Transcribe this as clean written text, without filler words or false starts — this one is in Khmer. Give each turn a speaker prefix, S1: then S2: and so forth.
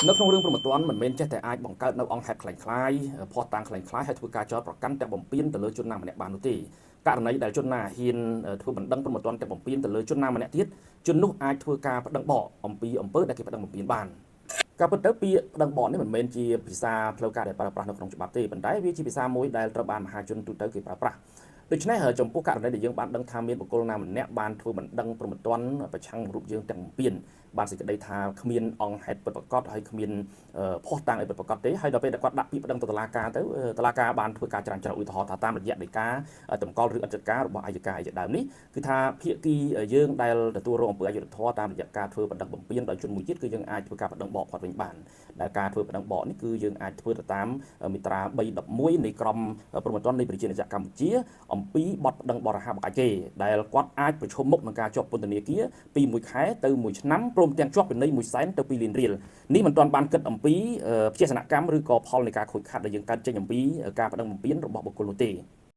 S1: នៅក្នុងរឿងប្រមត្តនមិនមែនចេះតែអាចបង្កើតនៅអង្គហេតុខ្លាំងខ្លាយផោះតាំងខ្លាំងខ្លាយហើយធ្វើការចោទប្រកាន់ទាំងបំពេញទៅលើជនណាម្នាក់បាននោះទេករណីដែលជនណាហ៊ានធ្វើបណ្ដឹងប្រមត្តនទាំងបំពេញទៅលើជនណាម្នាក់ទៀតជននោះអាចធ្វើការប្តឹងបកអំពីអំពើដែលគេប្តឹងបំពេញបានការពិតទៅពាក្យប្តឹងបកនេះមិនមែនជាភាសាផ្លូវការដែលប្រើប្រាស់នៅក្នុងច្បាប់ទេប៉ុន្តែវាជាភាសាមួយដែលត្រូវបានមហាជនទូទៅគេប្រើប្រាស់ដូច្នេះចំពោះករណីដែលយើងបានដឹងថាមានបុគ្គលណាម្នាក់បានធ្វើបណ្ដឹងប្រមត្តនប្រឆាំងរូបយើងទាំងបំពេញបានសេចក្តីថាគ្មានអង្គហេតុពិតប្រាកដហើយគ្មានភ័ស្តុតាងអីពិតប្រាកដទេហើយដល់ពេលដែលគាត់ដាក់ពាក្យប្តឹងទៅតុលាការទៅតុលាការបានធ្វើការច្រានចោលឧទាហរណ៍ថាតាមរយៈដីកាតម្កល់ឬអន្តរការរបស់អัยការជាដើមនេះគឺថាភាគីយើងដែលទទួលរងអំពើអយុត្តិធម៌តាមរយៈការធ្វើបណ្ដឹងបំពេញដោយជនមួយទៀតគឺយើងអាចធ្វើការបណ្ដឹងបកគាត់វិញបានដែលការធ្វើបណ្ដឹងបកនេះគឺយើងអាចធ្វើទៅតាមមាត្រា311នៃក្រមព្រហ្មទណ្ឌនៃប្រជាណាចក្រកម្ពុជាអំពីបទប្តឹងបរិហាបកគេដែលគាត់អាចប្រឈមមុខនឹងការជាប់ពន្ធនាគារពី1ខែទៅ1ឆ្នាំព្រមទាំងជាប់ពិន័យ100,000ទៅ2លានរៀលនេះមិនទាន់បានគិតអំពីភេសនកម្មឬក៏ផលនៃការខូចខាតដែលយើងកើតចេញអំពីការប្តឹងបំពេញរបស់បុគ្គលនោះទេ